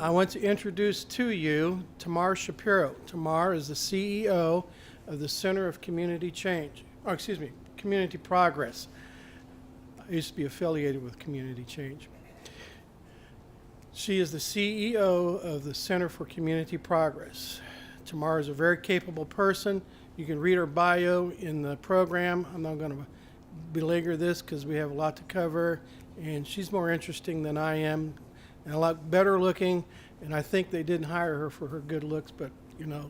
I want to introduce to you Tamar Shapiro. Tamar is the CEO of the Center of Community Change, Community Progress. I used to be affiliated with Community Change. She is the CEO of the Center for Community Progress. Tamar is a very capable person. You can read her bio in the program. I'm not going to belabor this because we have a lot to cover, and she's more interesting than I am and a lot better looking, and I think they didn't hire her for her good looks, but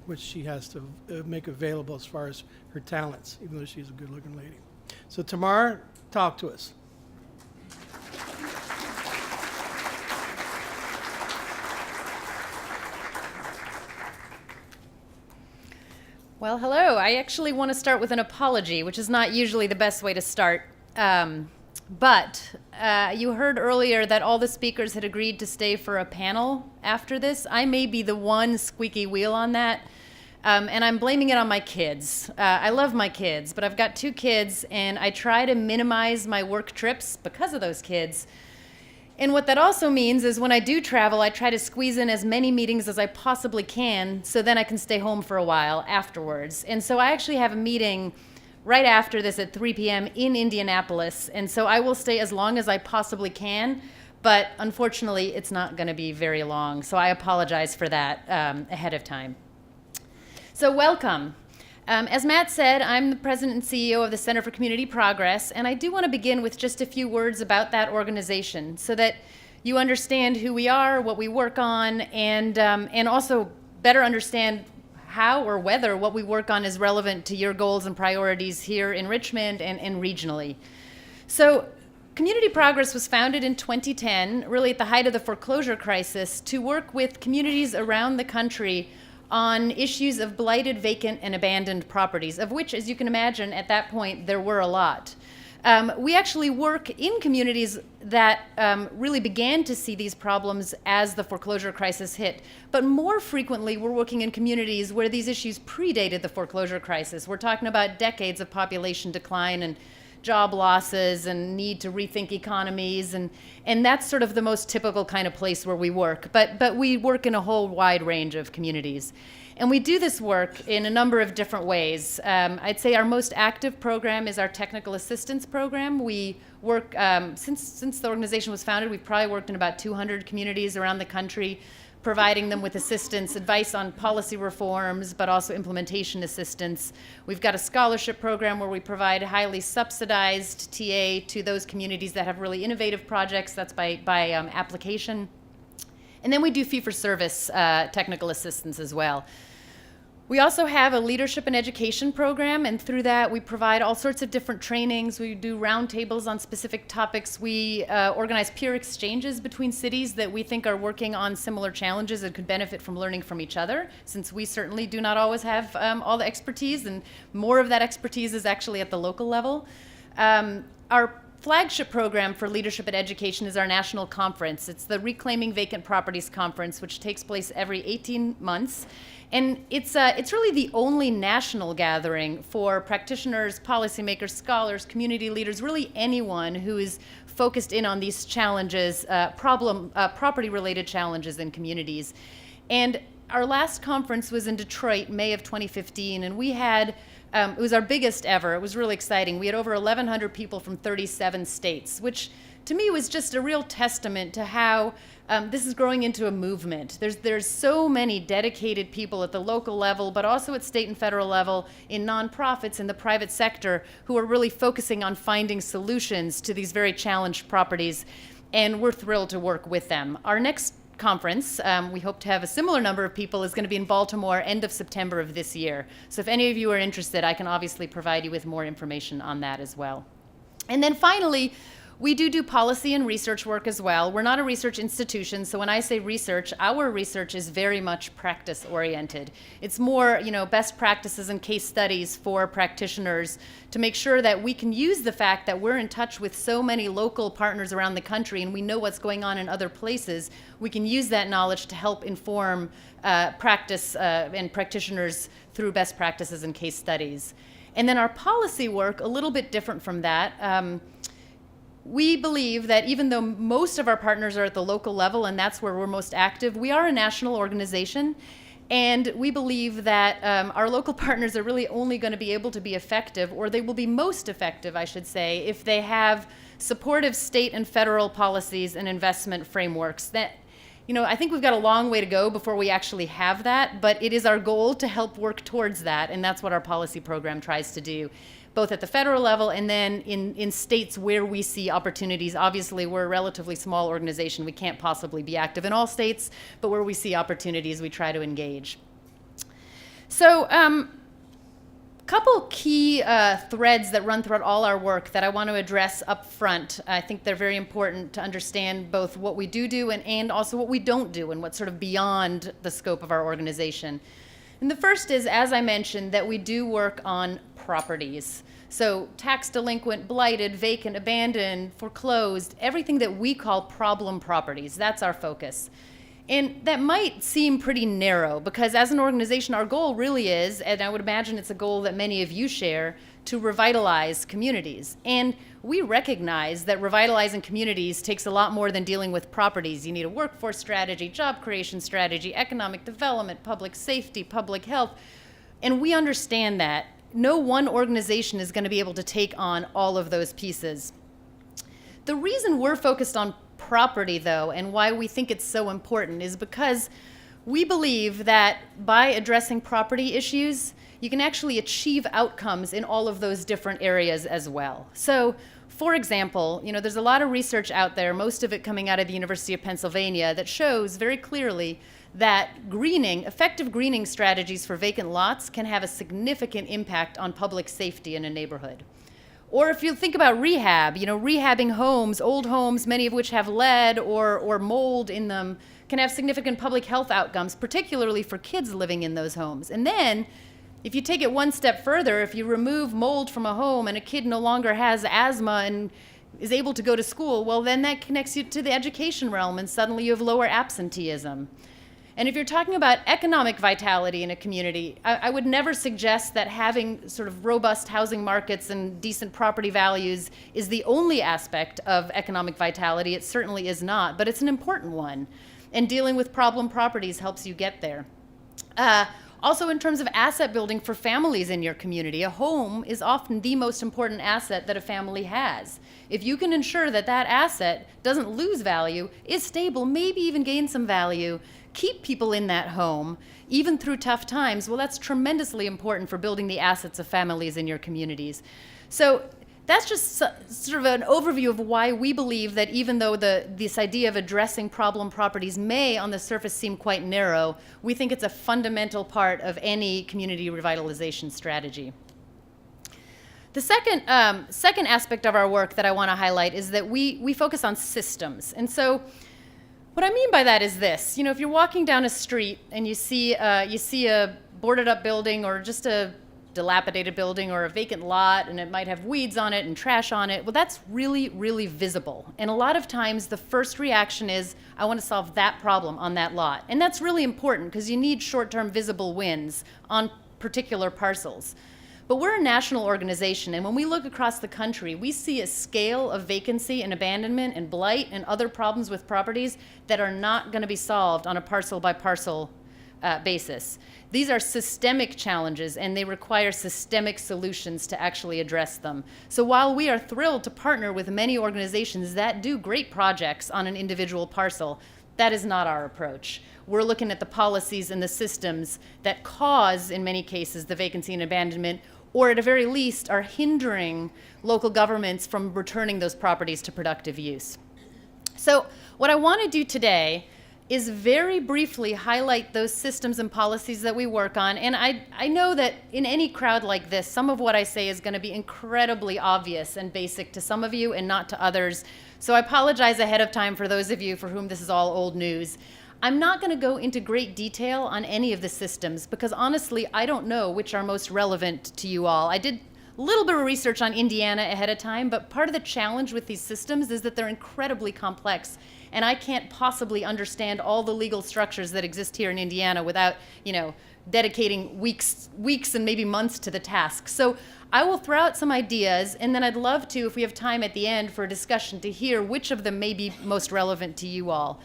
which she has to make available as far as her talents, even though she's a good looking lady. So Tamar, talk to us. Well, hello. I actually want to start with an apology, which is not usually the best way to start. But you heard earlier that all the speakers had agreed to stay for a panel after this. I may be the one squeaky wheel on that, and I'm blaming it on my kids. I love my kids, but I've got 2 kids, and I try to minimize my work trips because of those kids. And what that also means is when I do travel, I try to squeeze in as many meetings as I possibly can so then I can stay home for a while afterwards. And so I actually have a meeting right after this at 3 p.m. in Indianapolis. And so I will stay as long as I possibly can, but unfortunately it's not going to be very long. So I apologize for that ahead of time. So welcome. As Matt said, I'm the president and CEO of the Center for Community Progress, and I do want to begin with just a few words about that organization so that you understand who we are, what we work on, and also better understand how or whether what we work on is relevant to your goals and priorities here in Richmond and regionally. So Community Progress was founded in 2010, really at the height of the foreclosure crisis, to work with communities around the country on issues of blighted, vacant, and abandoned properties, of which, as you can imagine, at that point, there were a lot. We actually work in communities that really began to see these problems as the foreclosure crisis hit. But more frequently, we're working in communities where these issues predated the foreclosure crisis. We're talking about decades of population decline and job losses and need to rethink economies, and that's sort of the most typical kind of place where we work. But we work in a whole wide range of communities. And we do this work in a number of different ways. I'd say our most active program is our technical assistance program. We work, since the organization was founded, we've probably worked in about 200 communities around the country, providing them with assistance, advice on policy reforms, but also implementation assistance. We've got a scholarship program where we provide highly subsidized TA to those communities that have really innovative projects. That's by application. And then we do fee-for-service technical assistance as well. We also have a leadership and education program, and through that we provide all sorts of different trainings. We do roundtables on specific topics. We organize peer exchanges between cities that we think are working on similar challenges and could benefit from learning from each other, since we certainly do not always have all the expertise, and more of that expertise is actually at the local level. Our flagship program for leadership and education is our national conference. It's the Reclaiming Vacant Properties Conference, which takes place every 18 months. And it's really the only national gathering for practitioners, policymakers, scholars, community leaders, really anyone who is focused in on these challenges, property-related challenges in communities. And our last conference was in Detroit, May of 2015, and we had it was our biggest ever. It was really exciting. We had over 1,100 people from 37 states, which to me was just a real testament to how this is growing into a movement. There's so many dedicated people at the local level, but also at state and federal level, in nonprofits, in the private sector, who are really focusing on finding solutions to these very challenged properties, and we're thrilled to work with them. Our next conference, we hope to have a similar number of people, is going to be in Baltimore end of September of this year. So if any of you are interested, I can obviously provide you with more information on that as well. And then finally, we do policy and research work as well. We're not a research institution, so when I say research, our research is very much practice-oriented. It's more, best practices and case studies for practitioners to make sure that we can use the fact that we're in touch with so many local partners around the country and we know what's going on in other places. We can use that knowledge to help inform practice and practitioners through best practices and case studies. And then our policy work, a little bit different from that. we believe that even though most of our partners are at the local level and that's where we're most active, we are a national organization. And we believe that our local partners are really only going to be able to be effective, or they will be most effective, I should say, if they have supportive state and federal policies and investment frameworks. That, I think we've got a long way to go before we actually have that, but it is our goal to help work towards that, and that's what our policy program tries to do, both at the federal level and then in states where we see opportunities. Obviously, we're a relatively small organization. We can't possibly be active in all states, but where we see opportunities, we try to engage. So, couple key threads that run throughout all our work that I want to address up front. I think they're very important to understand both what we do and also what we don't do and what's sort of beyond the scope of our organization. And the first is, as I mentioned, that we do work on properties. So tax delinquent, blighted, vacant, abandoned, foreclosed, everything that we call problem properties. That's our focus. And that might seem pretty narrow because as an organization, our goal really is, and I would imagine it's a goal that many of you share, to revitalize communities. And we recognize that revitalizing communities takes a lot more than dealing with properties. You need a workforce strategy, job creation strategy, economic development, public safety, public health. And we understand that. No one organization is going to be able to take on all of those pieces. The reason we're focused on property, though, and why we think it's so important is because we believe that by addressing property issues, you can actually achieve outcomes in all of those different areas as well. So, for example, there's a lot of research out there, most of it coming out of the University of Pennsylvania, that shows very clearly that effective greening strategies for vacant lots can have a significant impact on public safety in a neighborhood. Or if you think about rehab, rehabbing homes, old homes, many of which have lead or mold in them, can have significant public health outcomes, particularly for kids living in those homes. And then, if you take it one step further, if you remove mold from a home and a kid no longer has asthma and is able to go to school, well, then that connects you to the education realm, and suddenly you have lower absenteeism. And if you're talking about economic vitality in a community, I would never suggest that having sort of robust housing markets and decent property values is the only aspect of economic vitality. It certainly is not, but it's an important one. And dealing with problem properties helps you get there. Also, in terms of asset building for families in your community, a home is often the most important asset that a family has. If you can ensure that that asset doesn't lose value, is stable, maybe even gain some value, keep people in that home, even through tough times, well, that's tremendously important for building the assets of families in your communities. So that's just sort of an overview of why we believe that even though this idea of addressing problem properties may on the surface seem quite narrow, we think it's a fundamental part of any community revitalization strategy. The second aspect of our work that I want to highlight is that we focus on systems. And so what I mean by that is this. If you're walking down a street and you see a boarded up building or just a dilapidated building or a vacant lot, and it might have weeds on it and trash on it, well, that's really, really visible. And a lot of times the first reaction is, I want to solve that problem on that lot. And that's really important because you need short-term visible wins on particular parcels. But we're a national organization, and when we look across the country, we see a scale of vacancy and abandonment and blight and other problems with properties that are not going to be solved on a parcel-by-parcel basis. These are systemic challenges, and they require systemic solutions to actually address them. So while we are thrilled to partner with many organizations that do great projects on an individual parcel, that is not our approach. We're looking at the policies and the systems that cause, in many cases, the vacancy and abandonment, or at the very least are hindering local governments from returning those properties to productive use. So what I want to do today is very briefly highlight those systems and policies that we work on. And I know that in any crowd like this, some of what I say is going to be incredibly obvious and basic to some of you and not to others. So I apologize ahead of time for those of you for whom this is all old news. I'm not going to go into great detail on any of the systems because honestly, I don't know which are most relevant to you all. I did a little bit of research on Indiana ahead of time, but part of the challenge with these systems is that they're incredibly complex, and I can't possibly understand all the legal structures that exist here in Indiana without, dedicating weeks and maybe months to the task. So I will throw out some ideas, and then I'd love to, if we have time at the end for a discussion, to hear which of them may be most relevant to you all.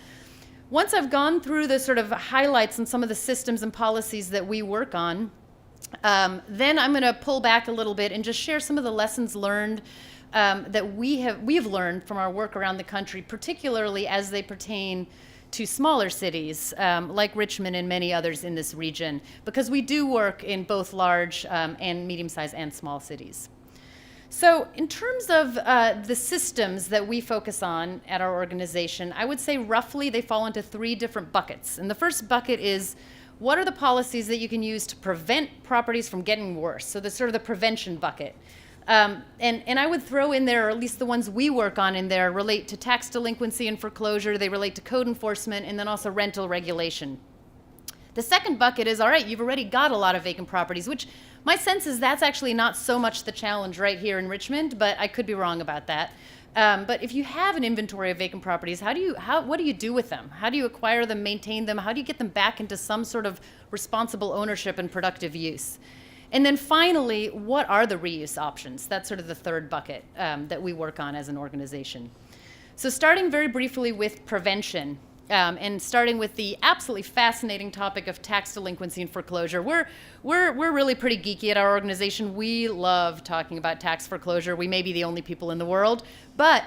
Once I've gone through the sort of highlights and some of the systems and policies that we work on, then I'm going to pull back a little bit and just share some of the lessons learned that we have learned from our work around the country, particularly as they pertain to smaller cities like Richmond and many others in this region, because we do work in both large and medium-sized and small cities. So in terms of the systems that we focus on at our organization, I would say roughly they fall into 3 different buckets. And the first bucket is, what are the policies that you can use to prevent properties from getting worse? So the sort of the prevention bucket. And I would throw in there, or at least the ones we work on in there, relate to tax delinquency and foreclosure, they relate to code enforcement, and then also rental regulation. The second bucket is, all right, you've already got a lot of vacant properties, which my sense is that's actually not so much the challenge right here in Richmond, but I could be wrong about that. But if you have an inventory of vacant properties, what do you do with them? How do you acquire them, maintain them? How do you get them back into some sort of responsible ownership and productive use? And then finally, what are the reuse options? That's sort of the third bucket that we work on as an organization. So starting very briefly with prevention, and starting with the absolutely fascinating topic of tax delinquency and foreclosure. We're really pretty geeky at our organization. We love talking about tax foreclosure. We may be the only people in the world, but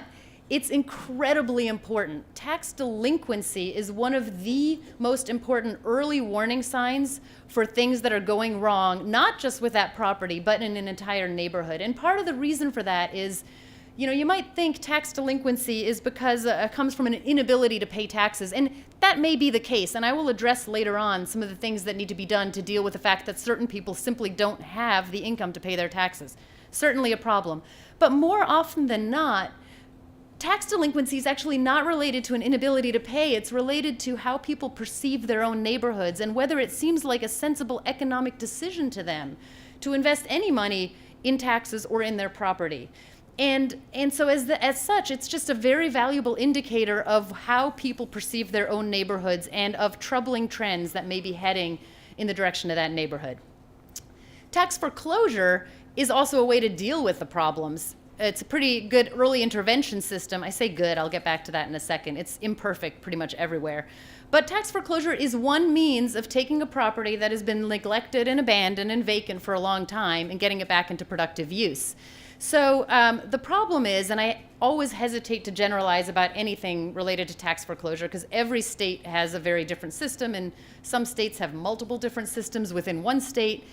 it's incredibly important. Tax delinquency is one of the most important early warning signs for things that are going wrong, not just with that property, but in an entire neighborhood. And part of the reason for that is, you might think tax delinquency is because comes from an inability to pay taxes, and that may be the case, and I will address later on some of the things that need to be done to deal with the fact that certain people simply don't have the income to pay their taxes. Certainly a problem. But more often than not, tax delinquency is actually not related to an inability to pay. It's related to how people perceive their own neighborhoods and whether it seems like a sensible economic decision to them to invest any money in taxes or in their property. And so as such, it's just a very valuable indicator of how people perceive their own neighborhoods and of troubling trends that may be heading in the direction of that neighborhood. Tax foreclosure is also a way to deal with the problems. It's a pretty good early intervention system. I say good, I'll get back to that in a second. It's imperfect pretty much everywhere. But tax foreclosure is one means of taking a property that has been neglected and abandoned and vacant for a long time and getting it back into productive use. So the problem is, and I always hesitate to generalize about anything related to tax foreclosure because every state has a very different system and some states have multiple different systems within one state.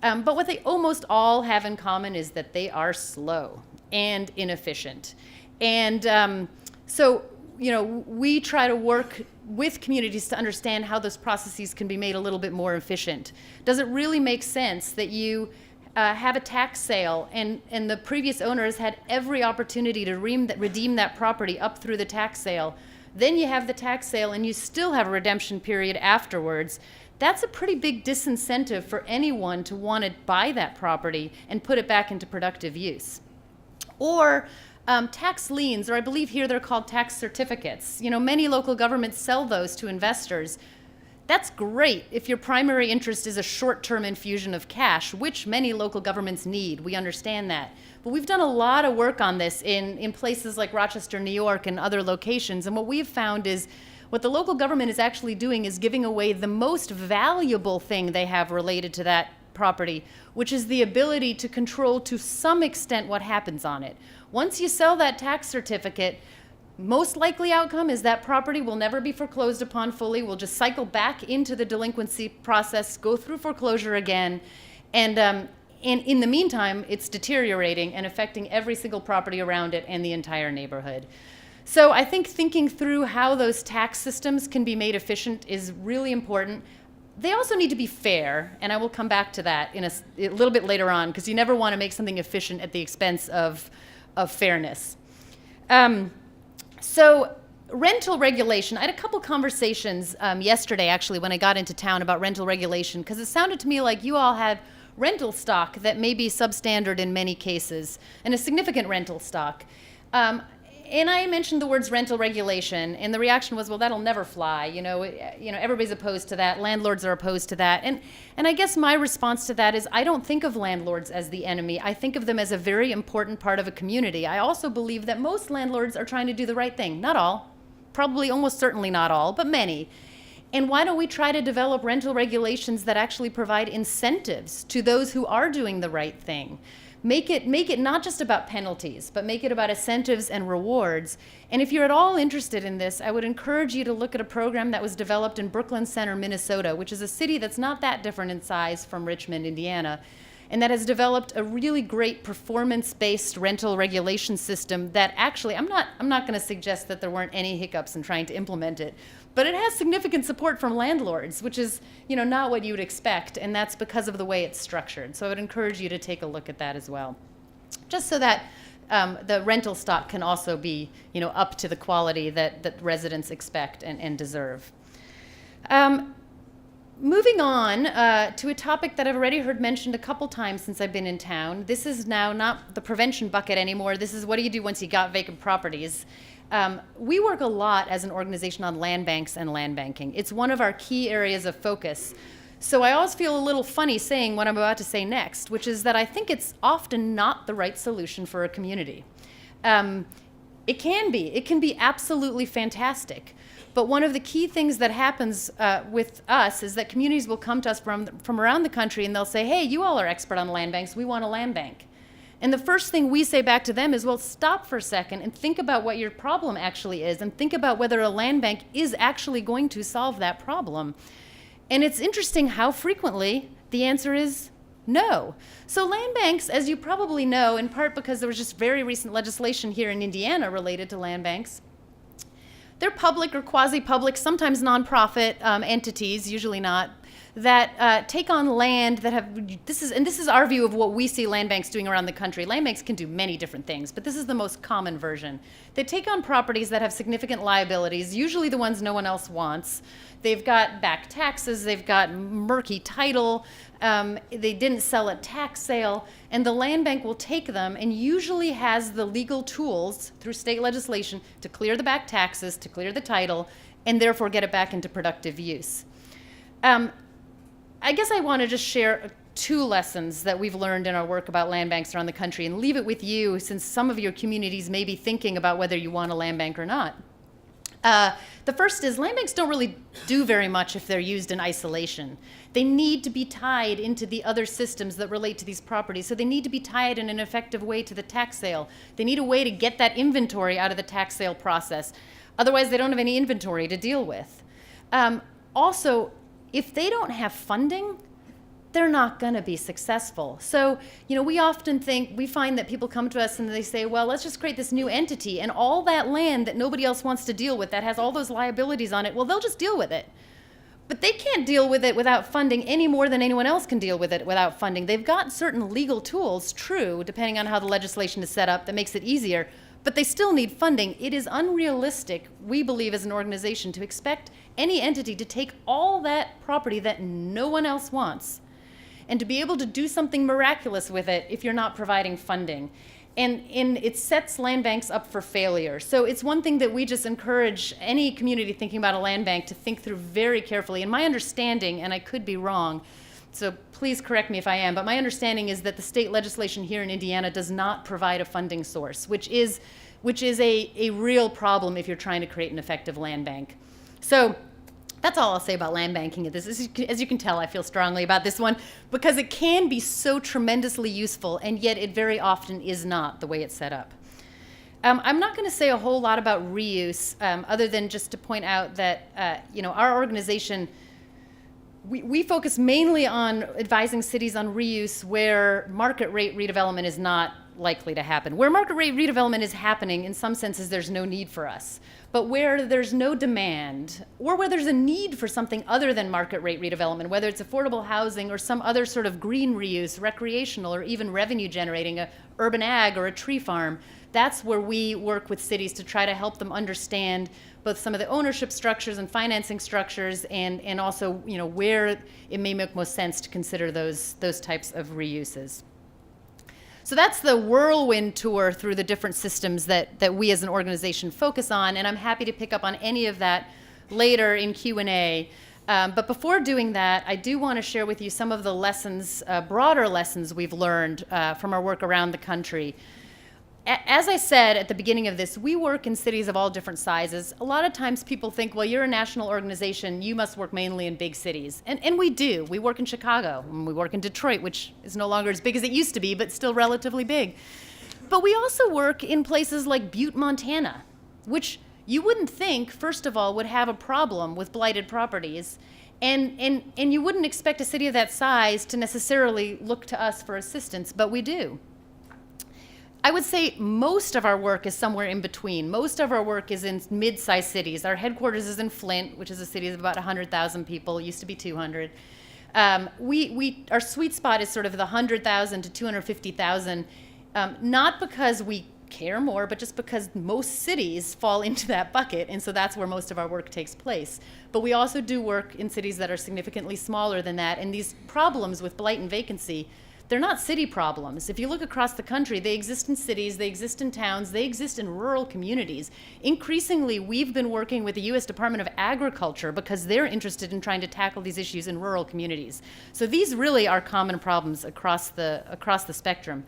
But what they almost all have in common is that they are slow and inefficient. And so, we try to work with communities to understand how those processes can be made a little bit more efficient. Does it really make sense that you have a tax sale and the previous owner has had every opportunity to redeem that property up through the tax sale? Then you have the tax sale and you still have a redemption period afterwards. That's a pretty big disincentive for anyone to want to buy that property and put it back into productive use. Or tax liens, or I believe here they're called tax certificates. Many local governments sell those to investors. That's great if your primary interest is a short-term infusion of cash, which many local governments need. We understand that. But we've done a lot of work on this in places like Rochester, New York, and other locations. And what we've found is what the local government is actually doing is giving away the most valuable thing they have related to that property, which is the ability to control to some extent what happens on it. Once you sell that tax certificate, most likely outcome is that property will never be foreclosed upon fully. We'll just cycle back into the delinquency process, go through foreclosure again, and in the meantime, it's deteriorating and affecting every single property around it and the entire neighborhood. So I think thinking through how those tax systems can be made efficient is really important. They also need to be fair, and I will come back to that in a little bit later on, because you never want to make something efficient at the expense of fairness. So rental regulation, I had a couple conversations yesterday, actually, when I got into town about rental regulation, because it sounded to me like you all had rental stock that may be substandard in many cases, and a significant rental stock. And I mentioned the words rental regulation, and the reaction was, well, that'll never fly. Everybody's opposed to that. Landlords are opposed to that. And I guess my response to that is I don't think of landlords as the enemy. I think of them as a very important part of a community. I also believe that most landlords are trying to do the right thing. Not all, probably almost certainly not all, but many. And why don't we try to develop rental regulations that actually provide incentives to those who are doing the right thing? Make it not just about penalties, but make it about incentives and rewards. And if you're at all interested in this, I would encourage you to look at a program that was developed in Brooklyn Center, Minnesota, which is a city that's not that different in size from Richmond, Indiana, and that has developed a really great performance-based rental regulation system that actually, I'm not going to suggest that there weren't any hiccups in trying to implement it, but it has significant support from landlords, which is, not what you would expect, and that's because of the way it's structured. So I would encourage you to take a look at that as well, just so that the rental stock can also be, up to the quality that residents expect and deserve. Moving on to a topic that I've already heard mentioned a couple times since I've been in town. This is now not the prevention bucket anymore. This is what do you do once you got vacant properties. We work a lot as an organization on land banks and land banking. It's one of our key areas of focus. So I always feel a little funny saying what I'm about to say next, which is that I think it's often not the right solution for a community. It can be absolutely fantastic. But one of the key things that happens with us is that communities will come to us from around the country and they'll say, hey, you all are expert on land banks, we want a land bank. And the first thing we say back to them is, well, stop for a second and think about what your problem actually is and think about whether a land bank is actually going to solve that problem. And it's interesting how frequently the answer is no. So land banks, as you probably know, in part because there was just very recent legislation here in Indiana related to land banks, they're public or quasi-public, sometimes nonprofit entities, usually not, that take on land that have, this is our view of what we see land banks doing around the country. Land banks can do many different things, but this is the most common version. They take on properties that have significant liabilities, usually the ones no one else wants. They've got back taxes, they've got murky title, they didn't sell at tax sale, and the land bank will take them and usually has the legal tools through state legislation to clear the back taxes, to clear the title, and therefore get it back into productive use. I guess I want to just share two lessons that we've learned in our work about land banks around the country and leave it with you, since some of your communities may be thinking about whether you want a land bank or not. The first is land banks don't really do very much if they're used in isolation. They need to be tied into the other systems that relate to these properties. So they need to be tied in an effective way to the tax sale. They need a way to get that inventory out of the tax sale process. Otherwise, they don't have any inventory to deal with. Also, if they don't have funding, they're not going to be successful. So, we often we find that people come to us and they say, well, let's just create this new entity, and all that land that nobody else wants to deal with, that has all those liabilities on it, well, they'll just deal with it. But they can't deal with it without funding any more than anyone else can deal with it without funding. They've got certain legal tools, true, depending on how the legislation is set up, that makes it easier, but they still need funding. It is unrealistic, we believe as an organization, to expect any entity to take all that property that no one else wants and to be able to do something miraculous with it if you're not providing funding. And it sets land banks up for failure. So it's one thing that we just encourage any community thinking about a land bank to think through very carefully. And my understanding, and I could be wrong, so please correct me if I am, but my understanding is that the state legislation here in Indiana does not provide a funding source, which is a real problem if you're trying to create an effective land bank. So that's all I'll say about land banking. As you can tell, I feel strongly about this one because it can be so tremendously useful, and yet it very often is not the way it's set up. I'm not going to say a whole lot about reuse, other than just to point out that our organization, we focus mainly on advising cities on reuse where market rate redevelopment is not likely to happen. Where market rate redevelopment is happening, in some senses, there's no need for us. But where there's no demand, or where there's a need for something other than market rate redevelopment, whether it's affordable housing or some other sort of green reuse, recreational, or even revenue generating, a urban ag or a tree farm, that's where we work with cities to try to help them understand both some of the ownership structures and financing structures, and also where it may make most sense to consider those types of reuses. So that's the whirlwind tour through the different systems that we as an organization focus on, and I'm happy to pick up on any of that later in Q&A. But before doing that, I do want to share with you some of the lessons, broader lessons we've learned from our work around the country. As I said at the beginning of this, we work in cities of all different sizes. A lot of times people think, well, you're a national organization, you must work mainly in big cities. And we do. We work in Chicago, and we work in Detroit, which is no longer as big as it used to be, but still relatively big. But we also work in places like Butte, Montana, which you wouldn't think, first of all, would have a problem with blighted properties. And you wouldn't expect a city of that size to necessarily look to us for assistance, but we do. I would say most of our work is somewhere in between. Most of our work is in mid-sized cities. Our headquarters is in Flint, which is a city of about 100,000 people. It used to be 200. Our sweet spot is sort of the 100,000 to 250,000, not because we care more, but just because most cities fall into that bucket, and so that's where most of our work takes place. But we also do work in cities that are significantly smaller than that, and these problems with blight and vacancy, they're not city problems. If you look across the country, they exist in cities, they exist in towns, they exist in rural communities. Increasingly, we've been working with the U.S. Department of Agriculture because they're interested in trying to tackle these issues in rural communities. So these really are common problems across the spectrum.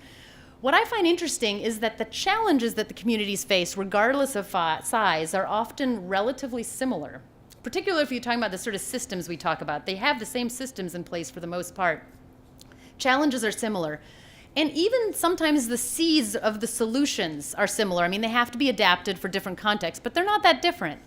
What I find interesting is that the challenges that the communities face, regardless of size, are often relatively similar. Particularly if you're talking about the sort of systems we talk about. They have the same systems in place for the most part. Challenges are similar. And even sometimes the C's of the solutions are similar. I mean, they have to be adapted for different contexts, but they're not that different.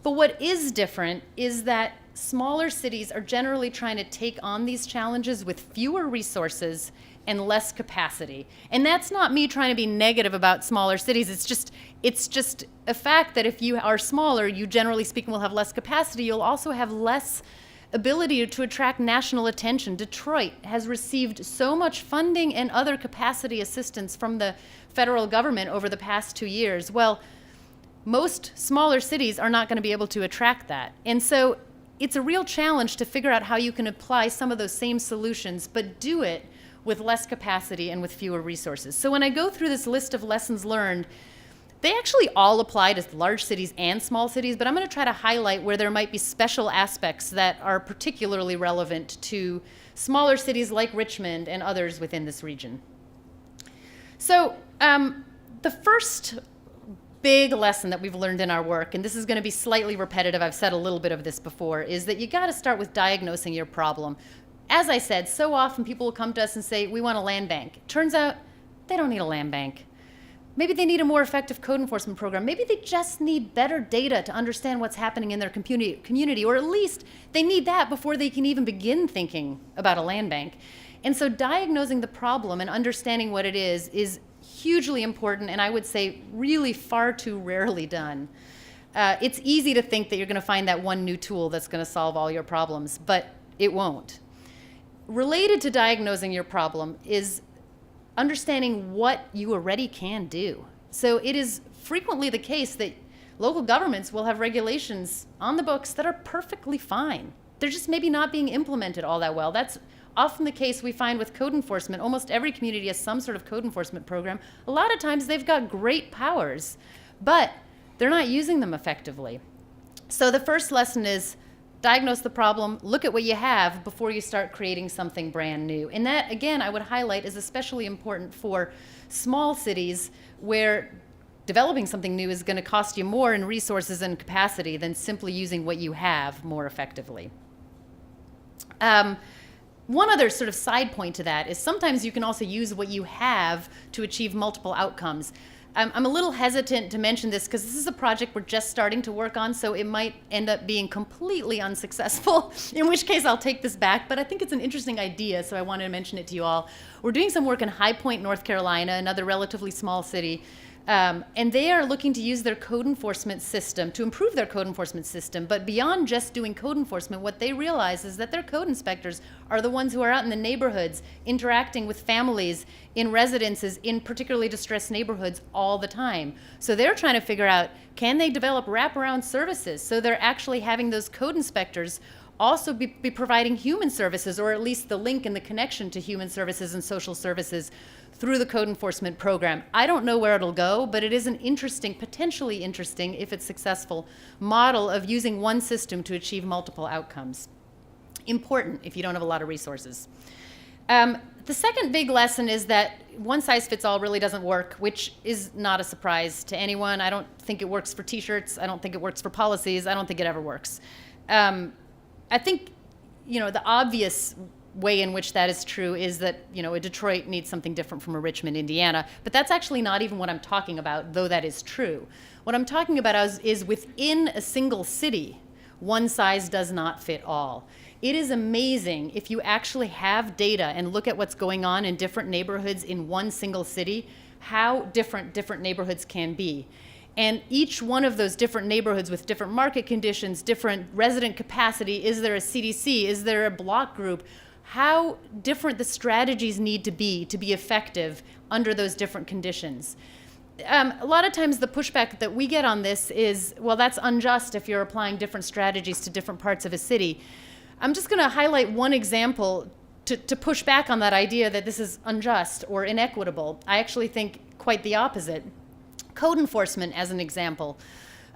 But what is different is that smaller cities are generally trying to take on these challenges with fewer resources and less capacity. And that's not me trying to be negative about smaller cities. It's just a fact that if you are smaller, you generally speaking will have less capacity. You'll also have less ability to attract national attention. Detroit has received so much funding and other capacity assistance from the federal government over the past 2 years. Well, most smaller cities are not going to be able to attract that. And so it's a real challenge to figure out how you can apply some of those same solutions, but do it with less capacity and with fewer resources. So when I go through this list of lessons learned, they actually all apply to large cities and small cities, but I'm going to try to highlight where there might be special aspects that are particularly relevant to smaller cities like Richmond and others within this region. So the first big lesson that we've learned in our work, and this is going to be slightly repetitive, I've said a little bit of this before, is that you got to start with diagnosing your problem. As I said, so often people will come to us and say, we want a land bank. Turns out they don't need a land bank. Maybe they need a more effective code enforcement program. Maybe they just need better data to understand what's happening in their community, or at least they need that before they can even begin thinking about a land bank. And so diagnosing the problem and understanding what it is hugely important, and I would say really far too rarely done. It's easy to think that you're going to find that one new tool that's going to solve all your problems, but it won't. Related to diagnosing your problem is understanding what you already can do. So it is frequently the case that local governments will have regulations on the books that are perfectly fine. They're just maybe not being implemented all that well. That's often the case we find with code enforcement. Almost every community has some sort of code enforcement program. A lot of times they've got great powers, but they're not using them effectively. So the first lesson is diagnose the problem, look at what you have before you start creating something brand new. And that, again, I would highlight is especially important for small cities where developing something new is going to cost you more in resources and capacity than simply using what you have more effectively. One other sort of side point to that is sometimes you can also use what you have to achieve multiple outcomes. I'm a little hesitant to mention this because this is a project we're just starting to work on, so it might end up being completely unsuccessful, in which case I'll take this back, but I think it's an interesting idea, so I wanted to mention it to you all. We're doing some work in High Point, North Carolina, another relatively small city, and they are looking to use their code enforcement system to improve their code enforcement system. But beyond just doing code enforcement, what they realize is that their code inspectors are the ones who are out in the neighborhoods interacting with families in residences in particularly distressed neighborhoods all the time. So they're trying to figure out, can they develop wraparound services so they're actually having those code inspectors also be providing human services, or at least the link and the connection to human services and social services through the code enforcement program. I don't know where it'll go, but it is an interesting, potentially interesting, if it's successful, model of using one system to achieve multiple outcomes. Important if you don't have a lot of resources. The second big lesson is that one size fits all really doesn't work, which is not a surprise to anyone. I don't think it works for t-shirts. I don't think it works for policies. I don't think it ever works. I think, the obvious way in which that is true is that, a Detroit needs something different from a Richmond, Indiana. But that's actually not even what I'm talking about, though that is true. What I'm talking about is within a single city, one size does not fit all. It is amazing if you actually have data and look at what's going on in different neighborhoods in one single city, how different neighborhoods can be. And each one of those different neighborhoods with different market conditions, different resident capacity, is there a CDC, is there a block group, how different the strategies need to be effective under those different conditions. A lot of times the pushback that we get on this is, well, that's unjust if you're applying different strategies to different parts of a city. I'm just going to highlight one example to push back on that idea that this is unjust or inequitable. I actually think quite the opposite. Code enforcement, as an example.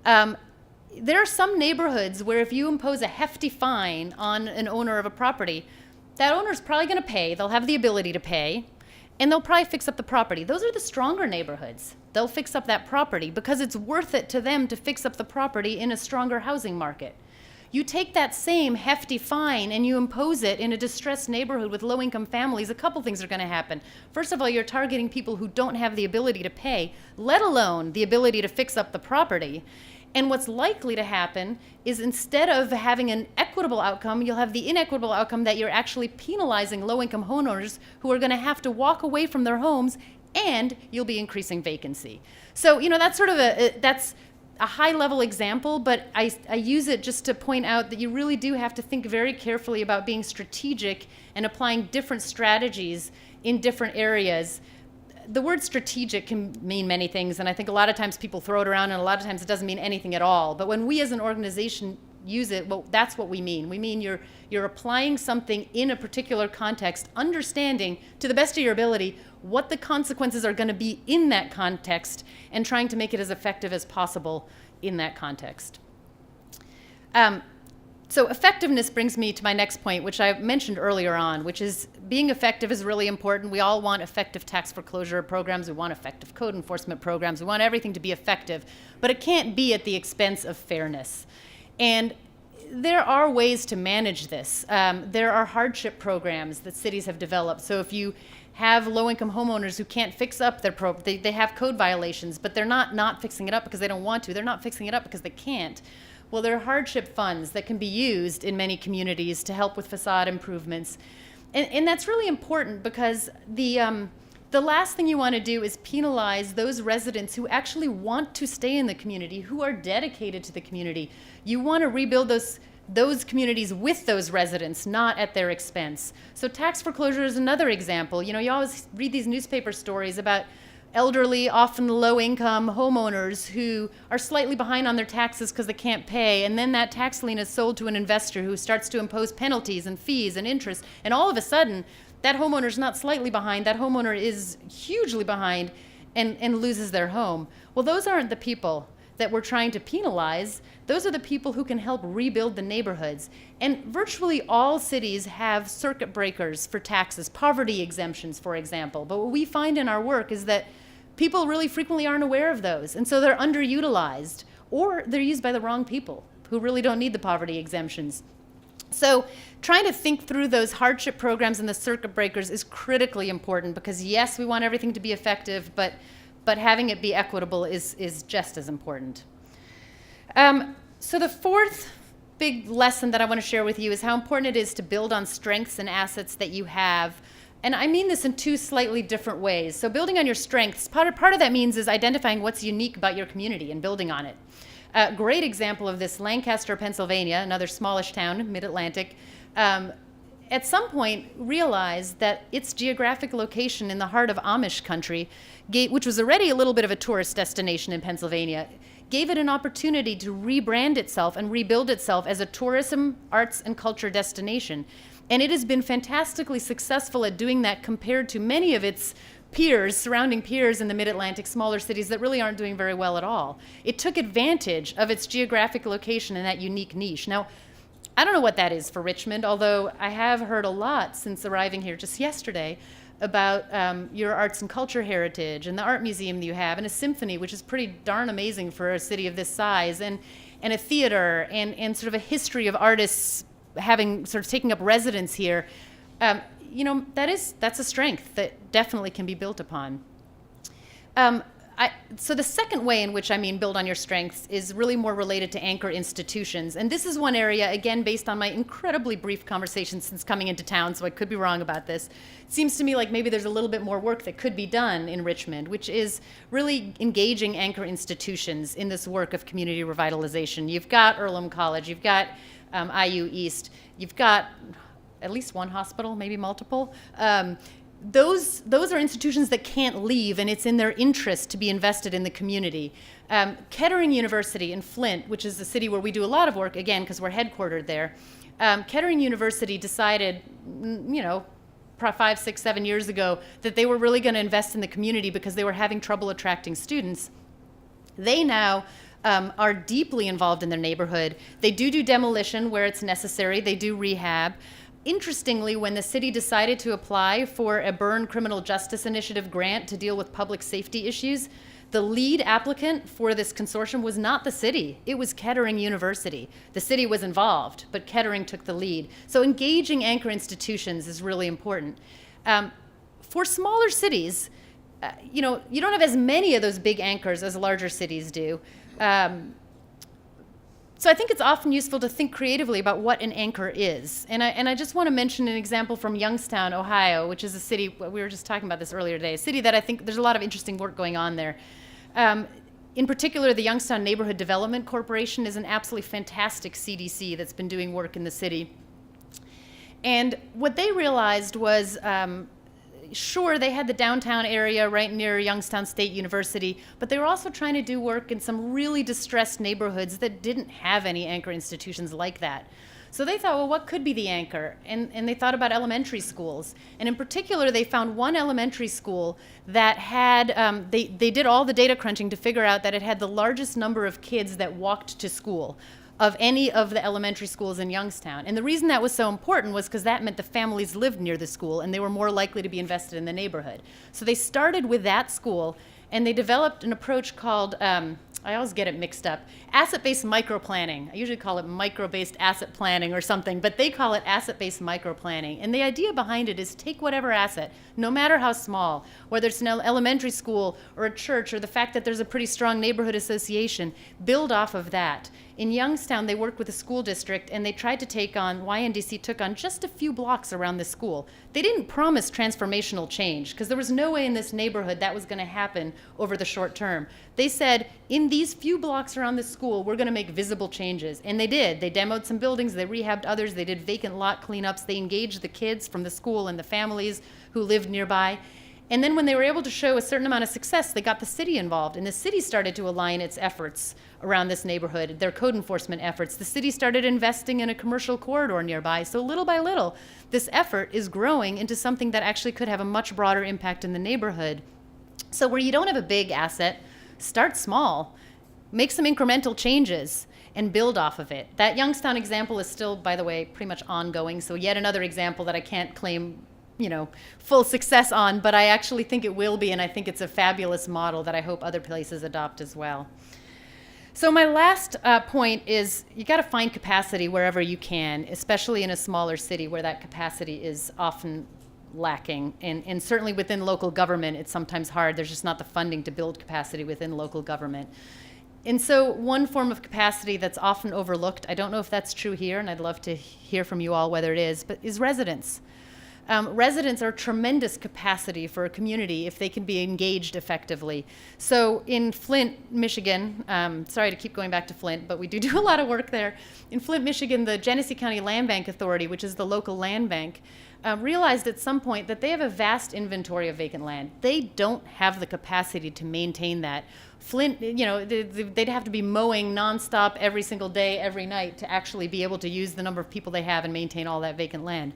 There are some neighborhoods where if you impose a hefty fine on an owner of a property, that owner's probably going to pay, they'll have the ability to pay, and they'll probably fix up the property. Those are the stronger neighborhoods. They'll fix up that property because it's worth it to them to fix up the property in a stronger housing market. You take that same hefty fine and you impose it in a distressed neighborhood with low-income families, a couple things are going to happen. First of all, you're targeting people who don't have the ability to pay, let alone the ability to fix up the property. And what's likely to happen is instead of having an equitable outcome, you'll have the inequitable outcome that you're actually penalizing low-income homeowners who are going to have to walk away from their homes, and you'll be increasing vacancy. So, that's sort of that's a high-level example, but I use it just to point out that you really do have to think very carefully about being strategic and applying different strategies in different areas. The word strategic can mean many things, and I think a lot of times people throw it around, and a lot of times it doesn't mean anything at all. But when we as an organization use it, well, that's what we mean. We mean you're applying something in a particular context, understanding to the best of your ability what the consequences are going to be in that context, and trying to make it as effective as possible in that context. So effectiveness brings me to my next point, which I mentioned earlier on, which is being effective is really important. We all want effective tax foreclosure programs. We want effective code enforcement programs. We want everything to be effective, but it can't be at the expense of fairness. And there are ways to manage this. There are hardship programs that cities have developed. So if you have low-income homeowners who can't fix up their they have code violations, but they're not fixing it up because they don't want to. They're not fixing it up because they can't. Well, there are hardship funds that can be used in many communities to help with facade improvements. And that's really important because the last thing you want to do is penalize those residents who actually want to stay in the community, who are dedicated to the community. You want to rebuild those communities with those residents, not at their expense. So tax foreclosure is another example. You always read these newspaper stories about elderly, often low-income homeowners who are slightly behind on their taxes because they can't pay, and then that tax lien is sold to an investor who starts to impose penalties and fees and interest, and all of a sudden, that homeowner's not slightly behind, that homeowner is hugely behind and loses their home. Well, those aren't the people that we're trying to penalize. Those are the people who can help rebuild the neighborhoods. And virtually all cities have circuit breakers for taxes, poverty exemptions, for example. But what we find in our work is that people really frequently aren't aware of those. And so they're underutilized, or they're used by the wrong people who really don't need the poverty exemptions. So trying to think through those hardship programs and the circuit breakers is critically important because, yes, we want everything to be effective, but having it be equitable is just as important. So the fourth big lesson that I want to share with you is how important it is to build on strengths and assets that you have. And I mean this in two slightly different ways. So building on your strengths, part of that means is identifying what's unique about your community and building on it. A great example of this, Lancaster, Pennsylvania, another smallish town, mid-Atlantic, at some point realized that its geographic location in the heart of Amish country, which was already a little bit of a tourist destination in Pennsylvania, gave it an opportunity to rebrand itself and rebuild itself as a tourism, arts, and culture destination. And it has been fantastically successful at doing that compared to many of its peers, surrounding peers in the mid-Atlantic, smaller cities that really aren't doing very well at all. It took advantage of its geographic location and that unique niche. Now, I don't know what that is for Richmond, although I have heard a lot since arriving here just yesterday about your arts and culture heritage and the art museum that you have, and a symphony, which is pretty darn amazing for a city of this size, and a theater, and sort of a history of artists having sort of taking up residence here. That's a strength that definitely can be built upon. So the second way in which build on your strengths is really more related to anchor institutions. And this is one area, again, based on my incredibly brief conversation since coming into town, so I could be wrong about this. It seems to me like maybe there's a little bit more work that could be done in Richmond, which is really engaging anchor institutions in this work of community revitalization. You've got Earlham College, you've got IU East, you've got at least one hospital, maybe multiple. Those are institutions that can't leave, and it's in their interest to be invested in the community. Kettering University in Flint, which is the city where we do a lot of work, again, because we're headquartered there, Kettering University decided, 5, 6, 7 years ago that they were really going to invest in the community because they were having trouble attracting students. They now are deeply involved in their neighborhood. They do demolition where it's necessary. They do rehab. Interestingly, when the city decided to apply for a Byrne Criminal Justice Initiative grant to deal with public safety issues, the lead applicant for this consortium was not the city. It was Kettering University. The city was involved, but Kettering took the lead. So engaging anchor institutions is really important. For smaller cities, you don't have as many of those big anchors as larger cities do. So I think it's often useful to think creatively about what an anchor is. And I just want to mention an example from Youngstown, Ohio, which is a city, we were just talking about this earlier today, a city that I think there's a lot of interesting work going on there. In particular, the Youngstown Neighborhood Development Corporation is an absolutely fantastic CDC that's been doing work in the city. And what they realized was, sure, they had the downtown area right near Youngstown State University, but they were also trying to do work in some really distressed neighborhoods that didn't have any anchor institutions like that. So they thought, well, what could be the anchor? And they thought about elementary schools. And in particular, they found one elementary school that had, they did all the data crunching to figure out that it had the largest number of kids that walked to school of any of the elementary schools in Youngstown. And the reason that was so important was because that meant the families lived near the school and they were more likely to be invested in the neighborhood. So they started with that school, and they developed an approach called, I always get it mixed up, asset-based microplanning. I usually call it micro-based asset planning or something, but they call it asset-based microplanning. And the idea behind it is take whatever asset, no matter how small, whether it's an elementary school or a church or the fact that there's a pretty strong neighborhood association, build off of that. In Youngstown, they worked with a school district, and they tried to YNDC took on just a few blocks around the school. They didn't promise transformational change, because there was no way in this neighborhood that was going to happen over the short term. They said, in these few blocks around the school, we're going to make visible changes. And they did. They demoed some buildings, they rehabbed others, they did vacant lot cleanups, they engaged the kids from the school and the families who lived nearby. And then when they were able to show a certain amount of success, they got the city involved, and the city started to align its efforts around this neighborhood, their code enforcement efforts. The city started investing in a commercial corridor nearby. So little by little, this effort is growing into something that actually could have a much broader impact in the neighborhood. So where you don't have a big asset, start small, make some incremental changes, and build off of it. That Youngstown example is still, by the way, pretty much ongoing. So yet another example that I can't claim full success on, but I actually think it will be, and I think it's a fabulous model that I hope other places adopt as well. So my last point is you got to find capacity wherever you can, especially in a smaller city where that capacity is often lacking. And certainly within local government, it's sometimes hard. There's just not the funding to build capacity within local government. And so one form of capacity that's often overlooked, I don't know if that's true here, and I'd love to hear from you all whether it is, but is residents. residents are tremendous capacity for a community if they can be engaged effectively. So in Flint, Michigan, sorry to keep going back to Flint, but we do a lot of work there. In Flint, Michigan, the Genesee County Land Bank Authority, which is the local land bank, realized at some point that they have a vast inventory of vacant land. They don't have the capacity to maintain that. Flint, they'd have to be mowing nonstop every single day, every night to actually be able to use the number of people they have and maintain all that vacant land.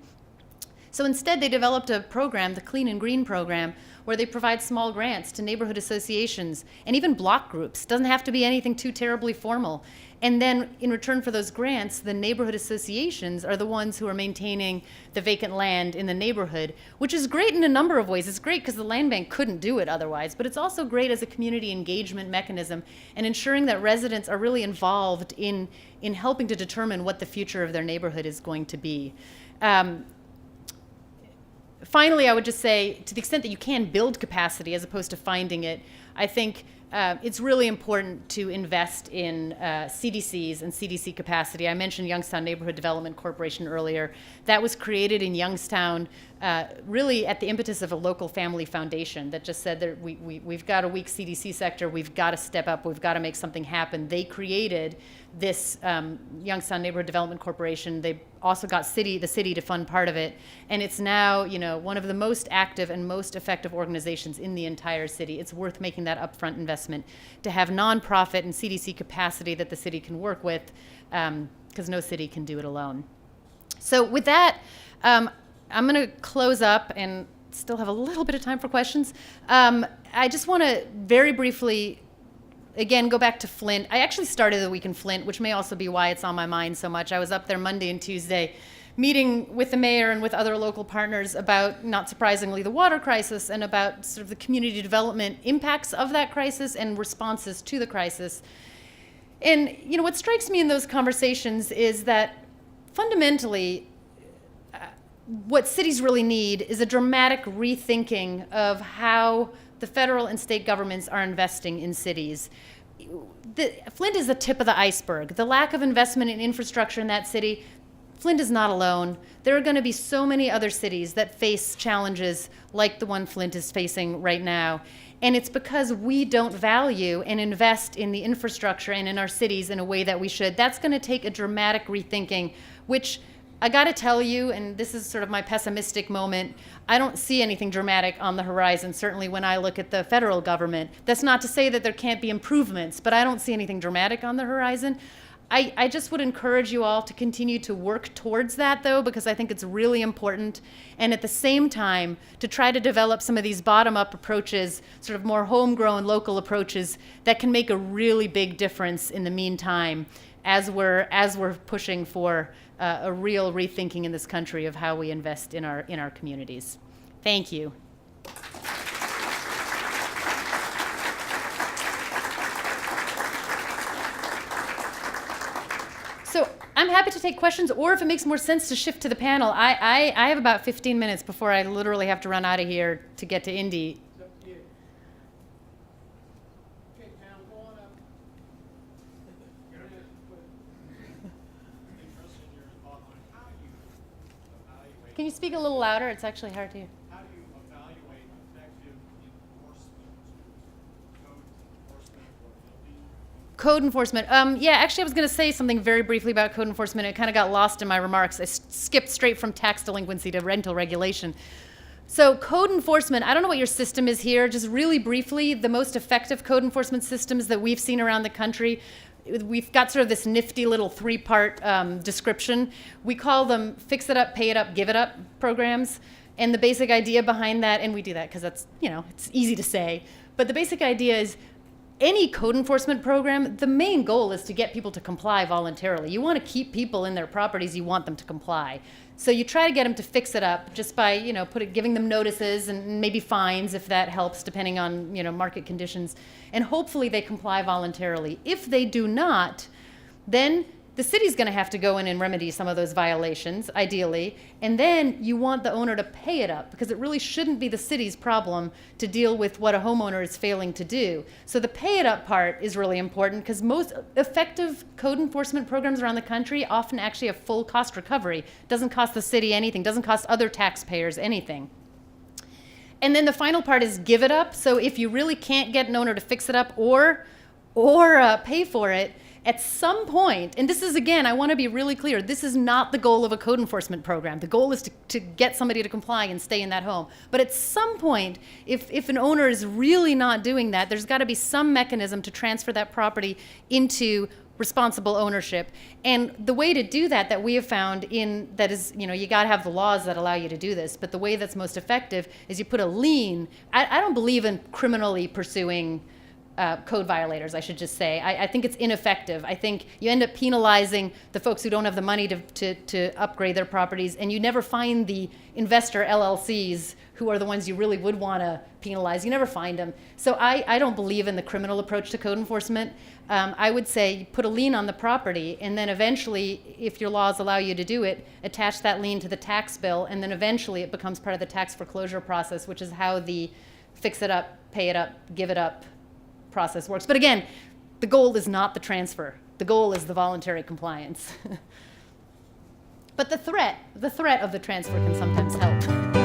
So instead, they developed a program, the Clean and Green program, where they provide small grants to neighborhood associations and even block groups. Doesn't have to be anything too terribly formal. And then in return for those grants, the neighborhood associations are the ones who are maintaining the vacant land in the neighborhood, which is great in a number of ways. It's great because the land bank couldn't do it otherwise, but it's also great as a community engagement mechanism and ensuring that residents are really involved in helping to determine what the future of their neighborhood is going to be. Finally, I would just say, to the extent that you can build capacity as opposed to finding it, I think it's really important to invest in CDCs and CDC capacity. I mentioned Youngstown Neighborhood Development Corporation earlier. That was created in Youngstown really at the impetus of a local family foundation that just said that we've got a weak CDC sector, we've got to step up, we've got to make something happen. They created this Youngstown Neighborhood Development Corporation. They also got the city to fund part of it, and it's now one of the most active and most effective organizations in the entire city. It's worth making that upfront investment to have nonprofit and CDC capacity that the city can work with, because no city can do it alone. So with that, I'm going to close up and still have a little bit of time for questions. I just want to very briefly again, go back to Flint. I actually started the week in Flint, which may also be why it's on my mind so much. I was up there Monday and Tuesday meeting with the mayor and with other local partners about, not surprisingly, the water crisis and about sort of the community development impacts of that crisis and responses to the crisis. And, what strikes me in those conversations is that fundamentally, what cities really need is a dramatic rethinking of how the federal and state governments are investing in cities. Flint is the tip of the iceberg. The lack of investment in infrastructure in that city, Flint is not alone. There are going to be so many other cities that face challenges like the one Flint is facing right now. And it's because we don't value and invest in the infrastructure and in our cities in a way that we should. That's going to take a dramatic rethinking, which I got to tell you, and this is sort of my pessimistic moment, I don't see anything dramatic on the horizon, certainly when I look at the federal government. That's not to say that there can't be improvements, but I don't see anything dramatic on the horizon. I just would encourage you all to continue to work towards that, though, because I think it's really important. And at the same time, to try to develop some of these bottom-up approaches, sort of more homegrown local approaches that can make a really big difference in the meantime as we're pushing for a real rethinking in this country of how we invest in our communities. Thank you. So I'm happy to take questions, or if it makes more sense to shift to the panel. I have about 15 minutes before I literally have to run out of here to get to Indy. Can you speak a little louder? It's actually hard to hear. How do you evaluate effective enforcement, code enforcement or guilty? Yeah, actually, I was going to say something very briefly about code enforcement. It kind of got lost in my remarks. I skipped straight from tax delinquency to rental regulation. So code enforcement, I don't know what your system is here. Just really briefly, the most effective code enforcement systems that we've seen around the country, we've got sort of this nifty little three-part description. We call them fix it up, pay it up, give it up programs. And the basic idea behind that, and we do that because that's, it's easy to say, but the basic idea is any code enforcement program, the main goal is to get people to comply voluntarily. You want to keep people in their properties, you want them to comply. So you try to get them to fix it up just by, giving them notices and maybe fines if that helps, depending on, market conditions. And hopefully they comply voluntarily. If they do not, then the city's going to have to go in and remedy some of those violations, ideally, and then you want the owner to pay it up, because it really shouldn't be the city's problem to deal with what a homeowner is failing to do. So the pay it up part is really important, because most effective code enforcement programs around the country often actually have full cost recovery. Doesn't cost the city anything, doesn't cost other taxpayers anything. And then the final part is give it up. So if you really can't get an owner to fix it up or pay for it, at some point, and this is, again, I want to be really clear, this is not the goal of a code enforcement program. The goal is to get somebody to comply and stay in that home. But at some point, if an owner is really not doing that, there's got to be some mechanism to transfer that property into responsible ownership. And the way to do that we have found that is, you got to have the laws that allow you to do this, but the way that's most effective is you put a lien. I don't believe in criminally pursuing code violators, I should just say. I think it's ineffective. I think you end up penalizing the folks who don't have the money to upgrade their properties, and you never find the investor LLCs who are the ones you really would want to penalize. You never find them. So I don't believe in the criminal approach to code enforcement. I would say put a lien on the property, and then eventually, if your laws allow you to do it, attach that lien to the tax bill, and then eventually it becomes part of the tax foreclosure process, which is how the fix it up, pay it up, give it up process works. But again, the goal is not the transfer. The goal is the voluntary compliance. But the threat of the transfer can sometimes help.